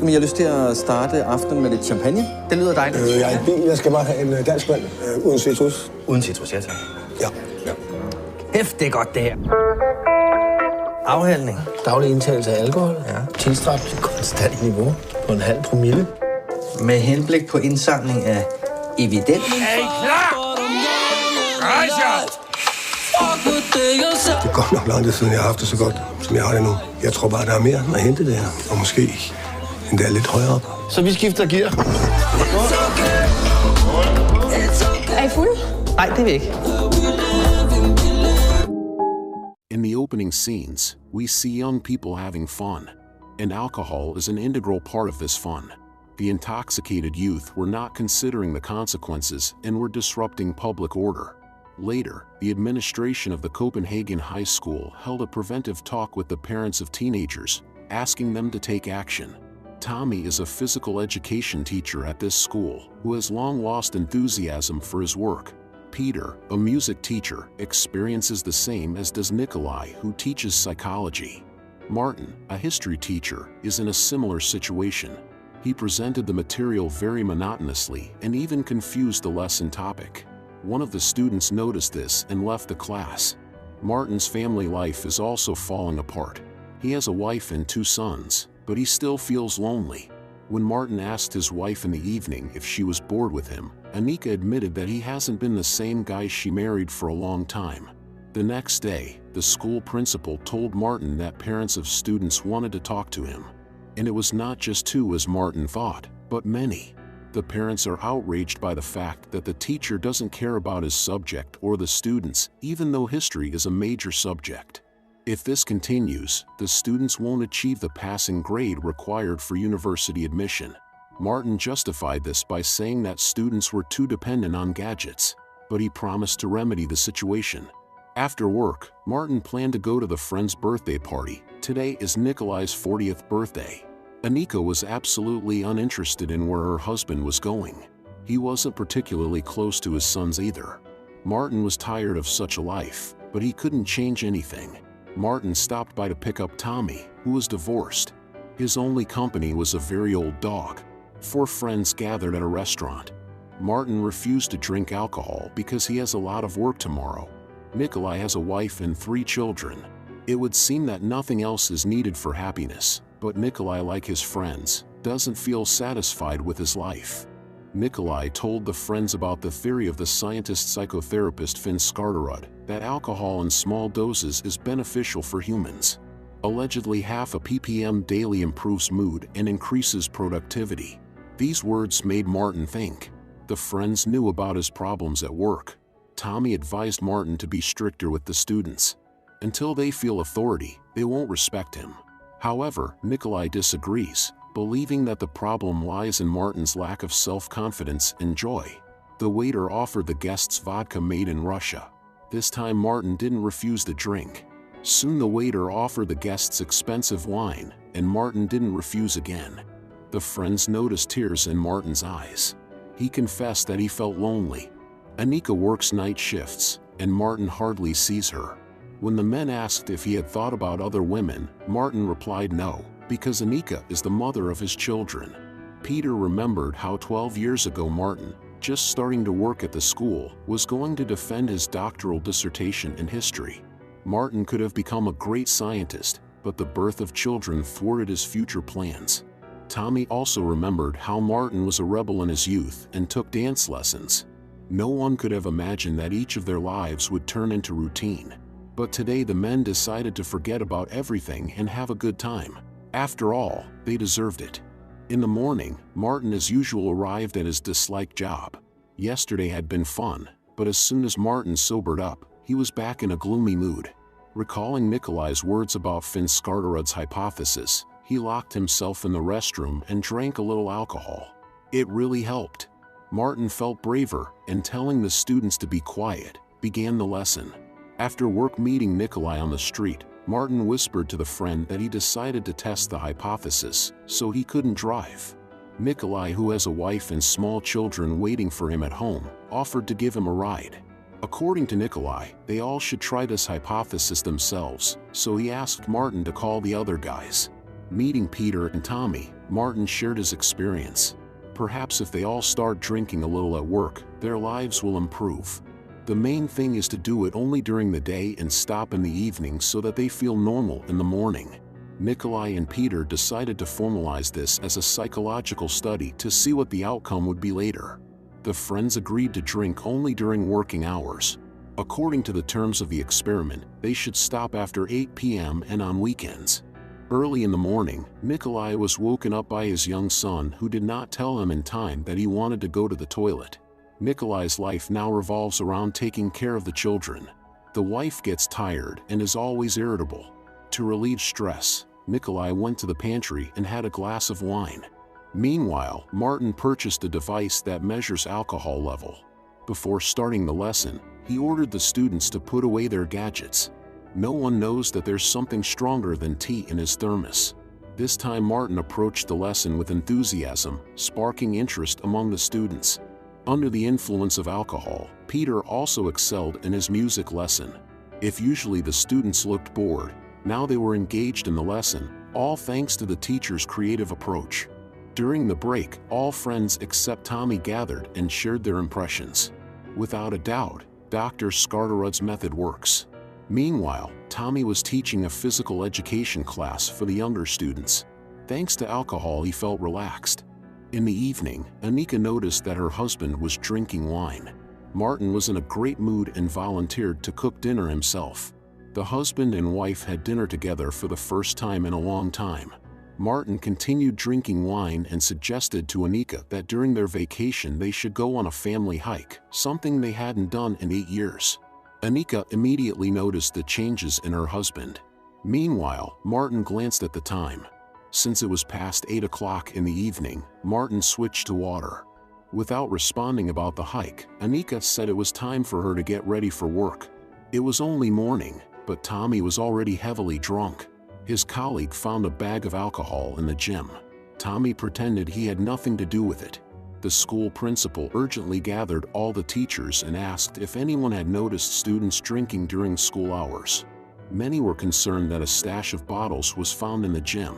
om I har lyst til at starte aftenen med lidt champagne. Det lyder dejligt. Jeg er en bil. Jeg skal bare have en dansk mand uden citrus. Uden citrus, ja tak. Ja. Hæft, det er godt det her. Afhældning. Daglig indtagelse af alkohol. Ja. Tilstræbt til konstant niveau på 0,5 promille. Med henblik på indsamling af evidens. Er I klar? Rejser! Det er godt nok lang tid siden, jeg har haft det så godt, som jeg har det nu. Jeg tror bare, der er mere at hente det her. Og måske endda lidt højere op. Så vi skifter gear. Er I fulde? Nej, det er vi ikke. In the opening scenes, we see young people having fun, and alcohol is an integral part of this fun. The intoxicated youth were not considering the consequences and were disrupting public order. Later, the administration of the Copenhagen High School held a preventive talk with the parents of teenagers, asking them to take action. Tommy is a physical education teacher at this school who has long lost enthusiasm for his work. Peter, a music teacher, experiences the same as does Nikolai, who teaches psychology. Martin, a history teacher, is in a similar situation. He presented the material very monotonously and even confused the lesson topic. One of the students noticed this and left the class. Martin's family life is also falling apart. He has a wife and 2 sons, but he still feels lonely. When Martin asked his wife in the evening if she was bored with him, Anika admitted that he hasn't been the same guy she married for a long time. The next day, the school principal told Martin that parents of students wanted to talk to him. And it was not just 2 as Martin thought, but many. The parents are outraged by the fact that the teacher doesn't care about his subject or the students, even though history is a major subject. If this continues, the students won't achieve the passing grade required for university admission. Martin justified this by saying that students were too dependent on gadgets, but he promised to remedy the situation. After work, Martin planned to go to the friend's birthday party. Today is Nikolai's 40th birthday. Anika was absolutely uninterested in where her husband was going. He wasn't particularly close to his sons either. Martin was tired of such a life, but he couldn't change anything. Martin stopped by to pick up Tommy, who was divorced. His only company was a very old dog. 4 friends gathered at a restaurant. Martin refused to drink alcohol because he has a lot of work tomorrow. Nikolai has a wife and 3 children. It would seem that nothing else is needed for happiness, but Nikolai, like his friends, doesn't feel satisfied with his life. Nikolai told the friends about the theory of the scientist psychotherapist Finn Skarderud, that alcohol in small doses is beneficial for humans. Allegedly half a ppm daily improves mood and increases productivity. These words made Martin think. The friends knew about his problems at work. Tommy advised Martin to be stricter with the students. Until they feel authority, they won't respect him. However, Nikolai disagrees, believing that the problem lies in Martin's lack of self-confidence and joy. The waiter offered the guests vodka made in Russia. This time Martin didn't refuse the drink. Soon the waiter offered the guests expensive wine, and Martin didn't refuse again. The friends noticed tears in Martin's eyes. He confessed that he felt lonely. Anika works night shifts, and Martin hardly sees her. When the men asked if he had thought about other women, Martin replied no, because Anika is the mother of his children. Peter remembered how 12 years ago Martin, just starting to work at the school, was going to defend his doctoral dissertation in history. Martin could have become a great scientist, but the birth of children thwarted his future plans. Tommy also remembered how Martin was a rebel in his youth and took dance lessons. No one could have imagined that each of their lives would turn into routine. But today the men decided to forget about everything and have a good time. After all, they deserved it. In the morning, Martin as usual arrived at his disliked job. Yesterday had been fun, but as soon as Martin sobered up, he was back in a gloomy mood. Recalling Nikolai's words about Finn Skarderud's hypothesis, he locked himself in the restroom and drank a little alcohol. It really helped. Martin felt braver, and telling the students to be quiet, began the lesson. After work meeting Nikolai on the street, Martin whispered to the friend that he decided to test the hypothesis, so he couldn't drive. Nikolai, who has a wife and small children waiting for him at home, offered to give him a ride. According to Nikolai, they all should try this hypothesis themselves, so he asked Martin to call the other guys. Meeting Peter and Tommy, Martin shared his experience. Perhaps if they all start drinking a little at work, their lives will improve. The main thing is to do it only during the day and stop in the evening so that they feel normal in the morning. Nikolai and Peter decided to formalize this as a psychological study to see what the outcome would be later. The friends agreed to drink only during working hours. According to the terms of the experiment, they should stop after 8 p.m. and on weekends. Early in the morning, Nikolai was woken up by his young son, who did not tell him in time that he wanted to go to the toilet. Nikolai's life now revolves around taking care of the children. The wife gets tired and is always irritable. To relieve stress, Nikolai went to the pantry and had a glass of wine. Meanwhile, Martin purchased a device that measures alcohol level. Before starting the lesson, he ordered the students to put away their gadgets. No one knows that there's something stronger than tea in his thermos. This time Martin approached the lesson with enthusiasm, sparking interest among the students. Under the influence of alcohol, Peter also excelled in his music lesson. If usually the students looked bored, now they were engaged in the lesson, all thanks to the teacher's creative approach. During the break, all friends except Tommy gathered and shared their impressions. Without a doubt, Dr. Skarterud's method works. Meanwhile, Tommy was teaching a physical education class for the younger students. Thanks to alcohol, he felt relaxed. In the evening, Anika noticed that her husband was drinking wine. Martin was in a great mood and volunteered to cook dinner himself. The husband and wife had dinner together for the first time in a long time. Martin continued drinking wine and suggested to Anika that during their vacation they should go on a family hike, something they hadn't done in 8 years. Anika immediately noticed the changes in her husband. Meanwhile, Martin glanced at the time. Since it was past 8 o'clock in the evening, Martin switched to water. Without responding about the hike, Anika said it was time for her to get ready for work. It was only morning, but Tommy was already heavily drunk. His colleague found a bag of alcohol in the gym. Tommy pretended he had nothing to do with it. The school principal urgently gathered all the teachers and asked if anyone had noticed students drinking during school hours. Many were concerned that a stash of bottles was found in the gym.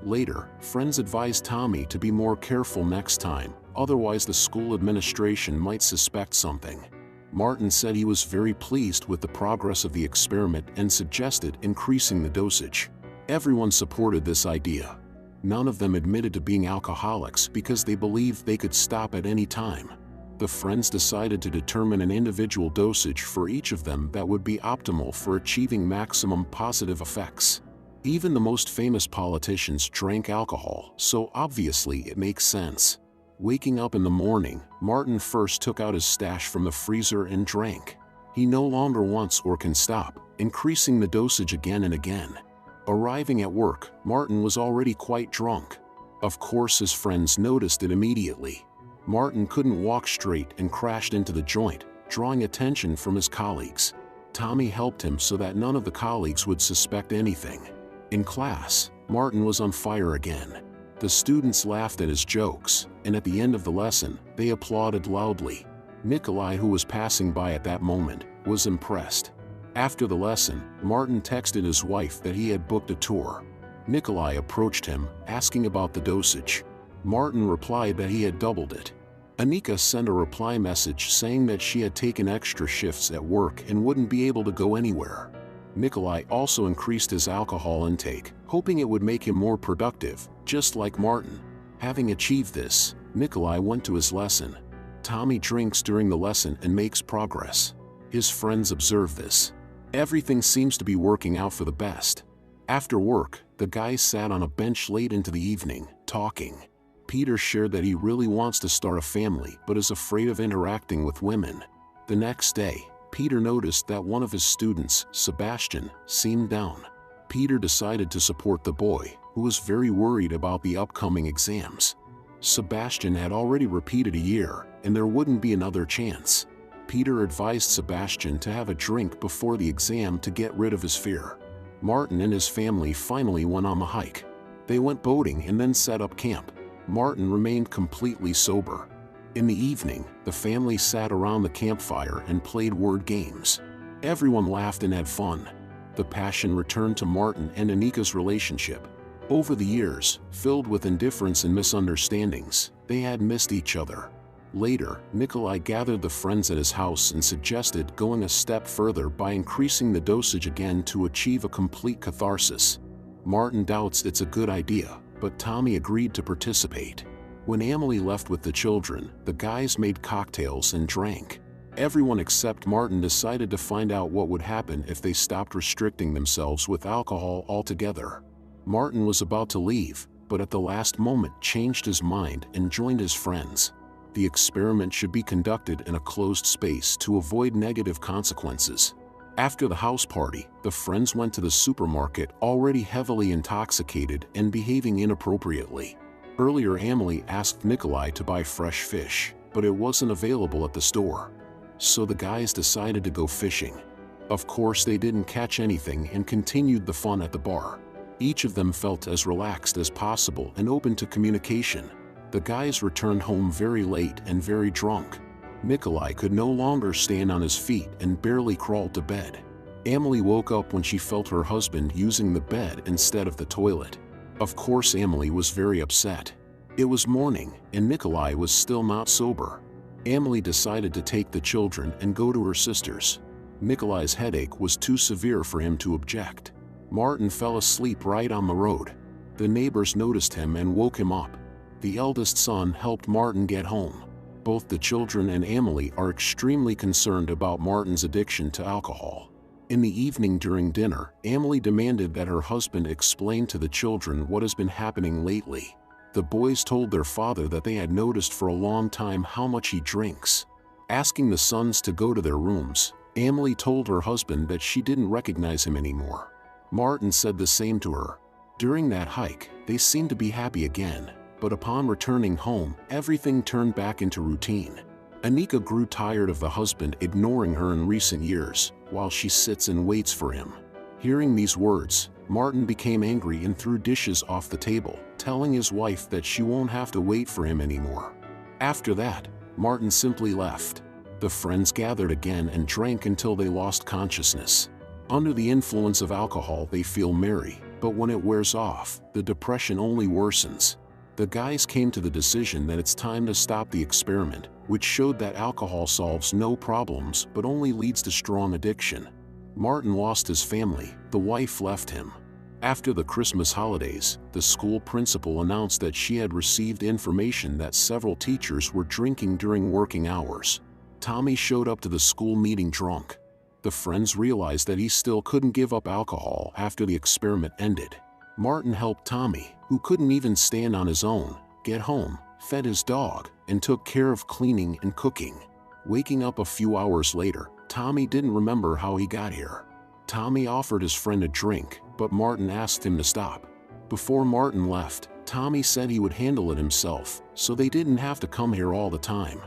Later, friends advised Tommy to be more careful next time, otherwise the school administration might suspect something. Martin said he was very pleased with the progress of the experiment and suggested increasing the dosage. Everyone supported this idea. None of them admitted to being alcoholics because they believed they could stop at any time. The friends decided to determine an individual dosage for each of them that would be optimal for achieving maximum positive effects. Even the most famous politicians drank alcohol, so obviously it makes sense. Waking up in the morning, Martin first took out his stash from the freezer and drank. He no longer wants or can stop, increasing the dosage again and again. Arriving at work, Martin was already quite drunk. Of course, his friends noticed it immediately. Martin couldn't walk straight and crashed into the joint, drawing attention from his colleagues. Tommy helped him so that none of the colleagues would suspect anything. In class, Martin was on fire again. The students laughed at his jokes, and at the end of the lesson, they applauded loudly. Nikolai, who was passing by at that moment, was impressed. After the lesson, Martin texted his wife that he had booked a tour. Nikolai approached him, asking about the dosage. Martin replied that he had doubled it. Anika sent a reply message saying that she had taken extra shifts at work and wouldn't be able to go anywhere. Nikolai also increased his alcohol intake, hoping it would make him more productive, just like Martin. Having achieved this, Nikolai went to his lesson. Tommy drinks during the lesson and makes progress. His friends observe this. Everything seems to be working out for the best. After work, the guys sat on a bench late into the evening, talking. Peter shared that he really wants to start a family but is afraid of interacting with women. The next day, Peter noticed that one of his students, Sebastian, seemed down. Peter decided to support the boy, who was very worried about the upcoming exams. Sebastian had already repeated a year, and there wouldn't be another chance. Peter advised Sebastian to have a drink before the exam to get rid of his fear. Martin and his family finally went on the hike. They went boating and then set up camp. Martin remained completely sober. In the evening, the family sat around the campfire and played word games. Everyone laughed and had fun. The passion returned to Martin and Anika's relationship. Over the years, filled with indifference and misunderstandings, they had missed each other. Later, Nikolai gathered the friends at his house and suggested going a step further by increasing the dosage again to achieve a complete catharsis. Martin doubts it's a good idea, but Tommy agreed to participate. When Emily left with the children, the guys made cocktails and drank. Everyone except Martin decided to find out what would happen if they stopped restricting themselves with alcohol altogether. Martin was about to leave, but at the last moment changed his mind and joined his friends. The experiment should be conducted in a closed space to avoid negative consequences. After the house party, the friends went to the supermarket already heavily intoxicated and behaving inappropriately. Earlier, Emily asked Nikolai to buy fresh fish, but it wasn't available at the store. So the guys decided to go fishing. Of course, they didn't catch anything and continued the fun at the bar. Each of them felt as relaxed as possible and open to communication. The guys returned home very late and very drunk. Nikolai could no longer stand on his feet and barely crawled to bed. Emily woke up when she felt her husband using the bed instead of the toilet. Of course, Emily was very upset. It was morning, and Nikolai was still not sober. Emily decided to take the children and go to her sister's. Nikolai's headache was too severe for him to object. Martin fell asleep right on the road. The neighbors noticed him and woke him up. The eldest son helped Martin get home. Both the children and Emily are extremely concerned about Martin's addiction to alcohol. In the evening during dinner, Emily demanded that her husband explain to the children what has been happening lately. The boys told their father that they had noticed for a long time how much he drinks. Asking the sons to go to their rooms, Emily told her husband that she didn't recognize him anymore. Martin said the same to her. During that hike, they seemed to be happy again, but upon returning home, everything turned back into routine. Anika grew tired of the husband ignoring her in recent years, while she sits and waits for him. Hearing these words, Martin became angry and threw dishes off the table, telling his wife that she won't have to wait for him anymore. After that, Martin simply left. The friends gathered again and drank until they lost consciousness. Under the influence of alcohol, they feel merry, but when it wears off, the depression only worsens. The guys came to the decision that it's time to stop the experiment, which showed that alcohol solves no problems but only leads to strong addiction. Martin lost his family, the wife left him. After the Christmas holidays, the school principal announced that she had received information that several teachers were drinking during working hours. Tommy showed up to the school meeting drunk. The friends realized that he still couldn't give up alcohol after the experiment ended. Martin helped Tommy, who couldn't even stand on his own, get home, fed his dog, and took care of cleaning and cooking. Waking up a few hours later, Tommy didn't remember how he got here. Tommy offered his friend a drink, but Martin asked him to stop. Before Martin left, Tommy said he would handle it himself, so they didn't have to come here all the time.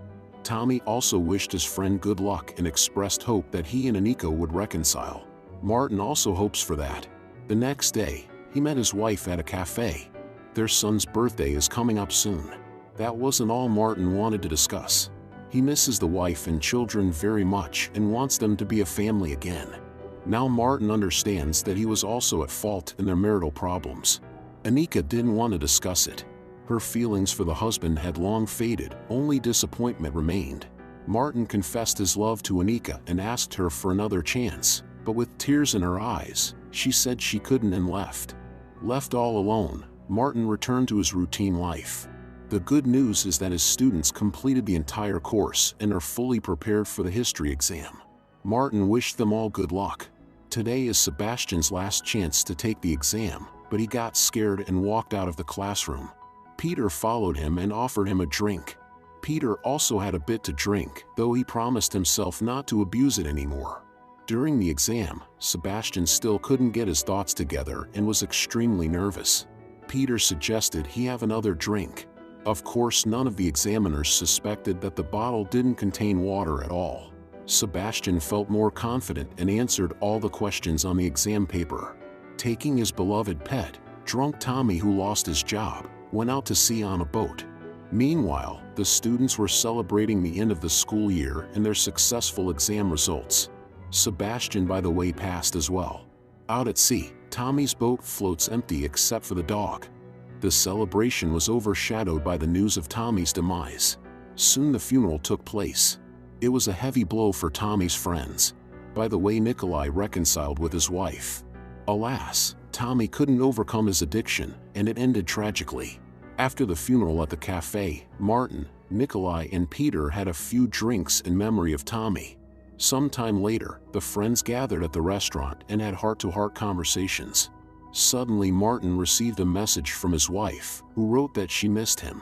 Tommy also wished his friend good luck and expressed hope that he and Anika would reconcile. Martin also hopes for that. The next day, he met his wife at a cafe. Their son's birthday is coming up soon. That wasn't all Martin wanted to discuss. He misses the wife and children very much and wants them to be a family again. Now Martin understands that he was also at fault in their marital problems. Anika didn't want to discuss it. Her feelings for the husband had long faded, only disappointment remained. Martin confessed his love to Anika and asked her for another chance, but with tears in her eyes, she said she couldn't and left. Left all alone, Martin returned to his routine life. The good news is that his students completed the entire course and are fully prepared for the history exam. Martin wished them all good luck. Today is Sebastian's last chance to take the exam, but he got scared and walked out of the classroom. Peter followed him and offered him a drink. Peter also had a bit to drink, though he promised himself not to abuse it anymore. During the exam, Sebastian still couldn't get his thoughts together and was extremely nervous. Peter suggested he have another drink. Of course, none of the examiners suspected that the bottle didn't contain water at all. Sebastian felt more confident and answered all the questions on the exam paper. Taking his beloved pet, drunk Tommy, who lost his job, went out to sea on a boat. Meanwhile, the students were celebrating the end of the school year and their successful exam results. Sebastian, by the way, passed as well. Out at sea, Tommy's boat floats empty except for the dog. The celebration was overshadowed by the news of Tommy's demise. Soon the funeral took place. It was a heavy blow for Tommy's friends. By the way, Nikolai reconciled with his wife. Alas, Tommy couldn't overcome his addiction, and it ended tragically. After the funeral at the cafe, Martin, Nikolai, and Peter had a few drinks in memory of Tommy. Sometime later, the friends gathered at the restaurant and had heart-to-heart conversations. Suddenly, Martin received a message from his wife, who wrote that she missed him.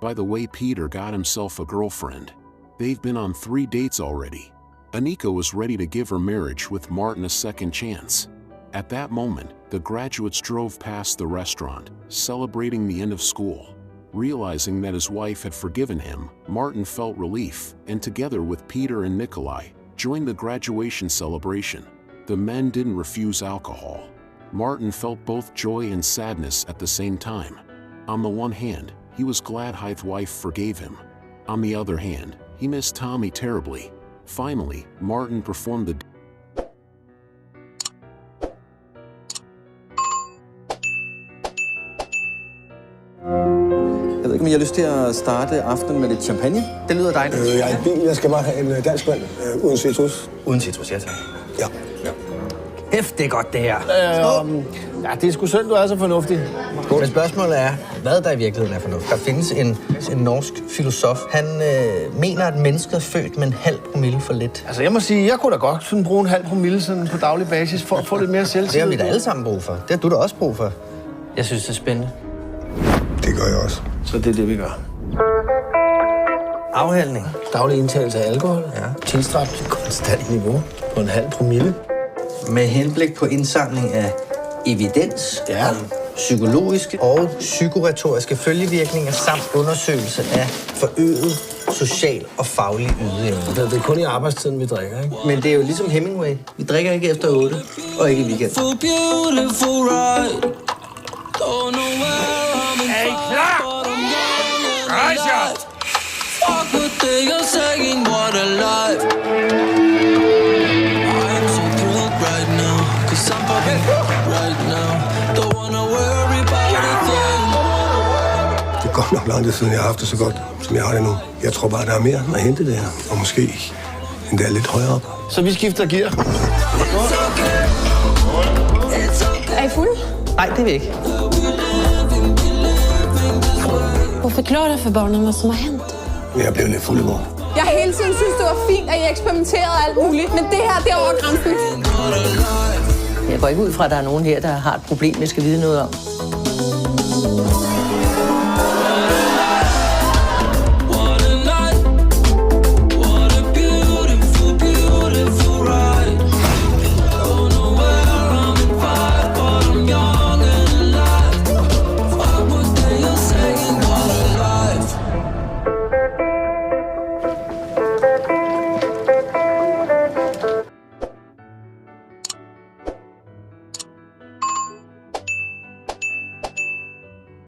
By the way, Peter got himself a girlfriend. They've been on 3 dates already. Anika was ready to give her marriage with Martin a second chance. At that moment, the graduates drove past the restaurant, celebrating the end of school. Realizing that his wife had forgiven him, Martin felt relief, and together with Peter and Nikolai, joined the graduation celebration. The men didn't refuse alcohol. Martin felt both joy and sadness at the same time. On the one hand, he was glad his wife forgave him. On the other hand, he missed Tommy terribly. Finally, Martin performed the Jeg ved ikke, om I har lyst til at starte aftenen med lidt champagne. Det lyder dejligt. Jeg er i bil. Jeg skal bare have en dansk vand uden citrus. Uden citrus, ja tak. Ja. Hæft, det er godt det her. Ja, det er sgu synd, du er så fornuftig. Men spørgsmålet er, hvad der i virkeligheden er fornuft. Der findes en norsk filosof. Han mener, at mennesket er født med en halv promille for lidt. Altså, jeg må sige, jeg kunne da godt sådan bruge en halv promille sådan på daglig basis for at få lidt mere selvtillid. Det har vi da alle sammen brug for. Det har du da også brug for. Jeg synes, det er spændende. Det gør jeg også. Så det er det, vi gør. Afhandling. Daglig indtagelse af alkohol. Ja. Tilstræbt konstant niveau på en halv promille. Med henblik på indsamling af evidens om psykologiske og psykoretoriske følgevirkninger samt undersøgelse af forøget social og faglig ydeevne. Det er kun i arbejdstiden, vi drikker, ikke? Men det er jo ligesom Hemingway. Vi drikker ikke efter 8 og ikke i weekenden. Er I klar? Rejs jer! Det er godt nok lang tid siden, jeg har haft det så godt, som jeg har det nu. Jeg tror bare, der er mere at hente der. Og måske endda lidt højere op. Så vi skifter gear. Er I fulde? Nej, det er vi ikke. Og forklare for børnene, hvad som har hent. Jeg blev lidt fuld i går. Jeg hele tiden synes, det var fint, at I eksperimenterede alt muligt, men det her, det er over grænsen. Jeg går ikke ud fra, at der er nogen her, der har et problem, jeg skal vide noget om.